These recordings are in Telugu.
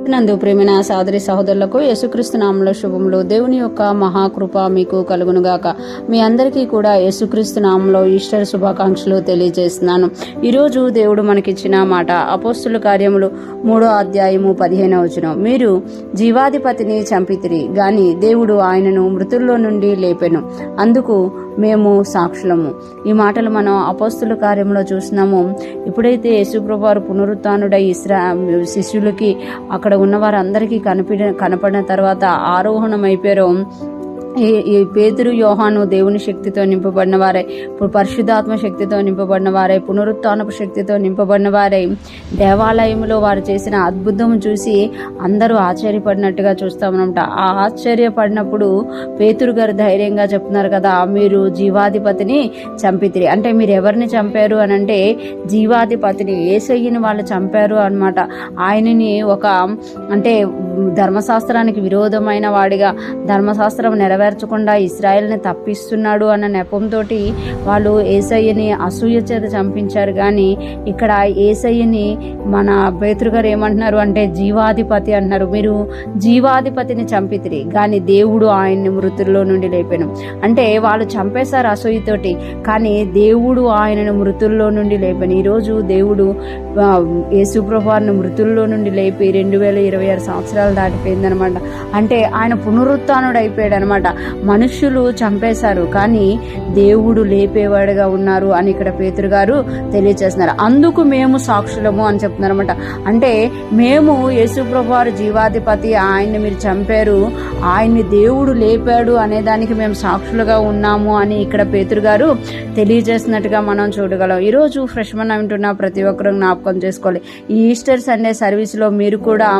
ప్రభునందు ప్రేమైన సోదరి సహోదరులకు యేసుక్రీస్తు నామములో శుభములు. దేవుని యొక్క మహాకృప మీకు కలుగునుగాక. మీ అందరికీ కూడా యేసుక్రీస్తు నామములో ఈస్టర్ శుభాకాంక్షలు తెలియజేస్తున్నాను. ఈరోజు దేవుడు మనకిచ్చిన మాట అపోస్తుల కార్యములు 3వ అధ్యాయము 15వ వచనం. మీరు జీవాధిపతిని చంపితిరి గాని దేవుడు ఆయనను మృతుల్లో నుండి లేపెను, అందుకు మేము సాక్షులము. ఈ మాటలు మనం అపోస్తుల కార్యంలో చూసినాము. ఎప్పుడైతే యేసుప్రభువు వారు పునరుత్థానుడై శిష్యులకి అక్కడ ఉన్న వారందరికీ కనపడిన తర్వాత ఆరోహణం అయిపోయారో, ఈ పేతురు యోహాను దేవుని శక్తితో నింపబడిన వారై, పరిశుద్ధాత్మ శక్తితో నింపబడిన వారై, పునరుత్థానపు శక్తితో నింపబడిన వారై దేవాలయంలో వారు చేసిన అద్భుతం చూసి అందరూ ఆశ్చర్యపడినట్టుగా చూస్తామన్నమాట. ఆ ఆశ్చర్యపడినప్పుడు పేతురు గారు ధైర్యంగా చెప్తున్నారు కదా, మీరు జీవాధిపతిని చంపితిరి. అంటే మీరు ఎవరిని చంపారు అని అంటే జీవాధిపతిని, యేసయ్యని వాళ్ళు చంపారు అన్నమాట. ఆయనని అంటే ధర్మశాస్త్రానికి విరోధమైన వాడిగా, ధర్మశాస్త్రం నెరవేర్చకుండా ఇశ్రాయేల్ని తప్పిస్తున్నాడు అన్న నెపంతో వాళ్ళు యేసయ్యని అసూయ చేత చంపించారు. కానీ ఇక్కడ యేసయ్యని మన పేతురు గారు ఏమంటున్నారు అంటే జీవాధిపతి అంటున్నారు. మీరు జీవాధిపతిని చంపితిరి కానీ దేవుడు ఆయన్ని మృతుల్లో నుండి లేపాను. అంటే వాళ్ళు చంపేశారు అసూయతోటి, కానీ దేవుడు ఆయనను మృతుల్లో నుండి లేపాను. ఈరోజు దేవుడు యేసుప్రభువుని మృతుల్లో నుండి లేపి 2026 సంవత్సరాలు దాటిపోయిందనమాట. అంటే ఆయన పునరుత్థానుడు అయిపోయాడు అనమాట. మనుషులు చంపేశారు కానీ దేవుడు లేపేవాడుగా ఉన్నారు అని ఇక్కడ పేతురు గారు తెలియజేస్తున్నారు. అందుకు మేము సాక్షులము అని చెప్తున్నారు అనమాట. అంటే మేము యేసుప్రభువు వారు జీవాధిపతి, ఆయన్ని మీరు చంపారు, ఆయన్ని దేవుడు లేపాడు అనే దానికి మేము సాక్షులుగా ఉన్నాము అని ఇక్కడ పేతురు గారు తెలియజేస్తున్నట్టుగా మనం చూడగలం. ఈరోజు ఫ్రెష్ మన వింటున్న ప్రతి ఒక్కరూ జ్ఞాపకం చేసుకోవాలి. ఈ ఈస్టర్ సండే సర్వీస్లో మీరు కూడా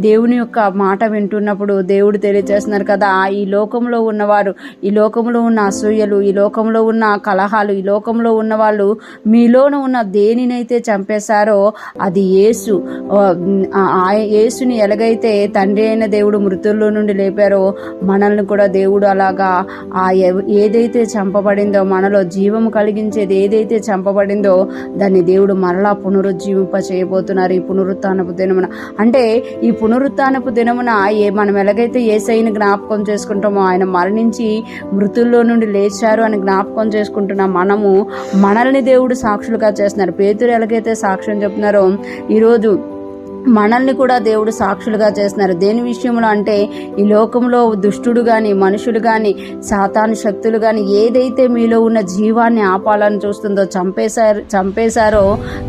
దేవుని యొక్క మాట వింటున్నప్పుడు దేవుడు తెలియజేస్తున్నారు కదా, ఈ లోకంలో ఉన్నవారు, ఈ లోకంలో ఉన్న అసూయలు, ఈ లోకంలో ఉన్న కలహాలు, ఈ లోకంలో ఉన్న వాళ్ళు మీలోన ఉన్న దేనినైతే చంపేశారో అది యేసు. యేసుని ఎలాగైతే తండ్రి అయిన దేవుడు మృతుల్లో నుండి లేపారో మనల్ని కూడా దేవుడు అలాగా ఏదైతే చంపబడిందో, మనలో జీవము కలిగించేది ఏదైతే చంపబడిందో దాన్ని దేవుడు మరలా పునరుజ్జీవింప చేయబోతున్నారు ఈ పునరుత్థానపు దినమున. అంటే ఈ పునరుత్థానపు దినమున మనం ఎలాగైతే యేసయ్యని జ్ఞాపకం చేసుకుంటామో, ఆయన మరణించి మృతుల్లో నుండి లేచారు అని జ్ఞాపకం చేసుకుంటున్న మనము, మనల్ని దేవుడు సాక్షులుగా చేస్తున్నారు. పేతురు ఎలాగైతే సాక్ష్యం చెప్తున్నారో ఈరోజు మనల్ని కూడా దేవుడు సాక్షులుగా చేస్తున్నారు. దేని విషయంలో అంటే ఈ లోకంలో దుష్టుడు కానీ, మనుషులు కానీ, సాతాను శక్తులు కానీ ఏదైతే మీలో ఉన్న జీవాన్ని ఆపాలని చూస్తుందో, చంపేశారో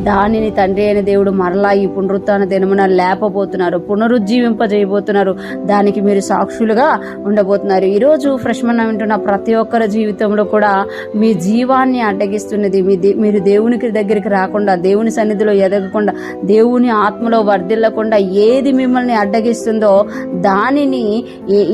దానిని తండ్రి అయిన దేవుడు మరలా ఈ పునరుత్థాన దినమున లేపబోతున్నారు, పునరుజ్జీవింపజేయబోతున్నారు. దానికి మీరు సాక్షులుగా ఉండబోతున్నారు. ఈరోజు ఫ్రెష్ మన వింటున్న ప్రతి ఒక్కరి జీవితంలో కూడా మీ జీవాన్ని అడ్డగిస్తున్నది, మీరు దేవునికి దగ్గరికి రాకుండా, దేవుని సన్నిధిలో ఎదగకుండా, దేవుని ఆత్మలో వర్ధిల్లకుండా ఏది మిమ్మల్ని అడ్డగిస్తుందో దానిని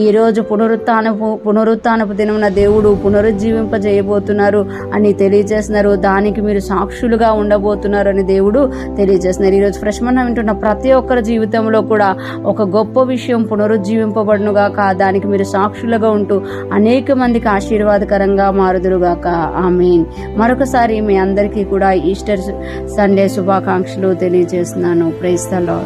ఈరోజు పునరుత్థానపు దినమున దేవుడు పునరుజ్జీవింపజేయబోతున్నారు అని తెలియజేస్తున్నారు. దానికి మీరు సాక్షులుగా ఉండబోతున్నారు అని దేవుడు తెలియజేస్తున్నారు. ఈరోజు ఫ్రెష్ మన వింటున్న ప్రతి ఒక్కరి జీవితంలో కూడా ఒక గొప్ప విషయం పునరుజ్జీవింపబడునుగాక. దానికి మీరు సాక్షులుగా ఉంటూ అనేక మందికి ఆశీర్వాదకరంగా మారుదురుగాక. ఆమేన్. మరొకసారి మీ అందరికీ కూడా ఈస్టర్ సండే శుభాకాంక్షలు తెలియజేస్తున్నాను. Praise the lord.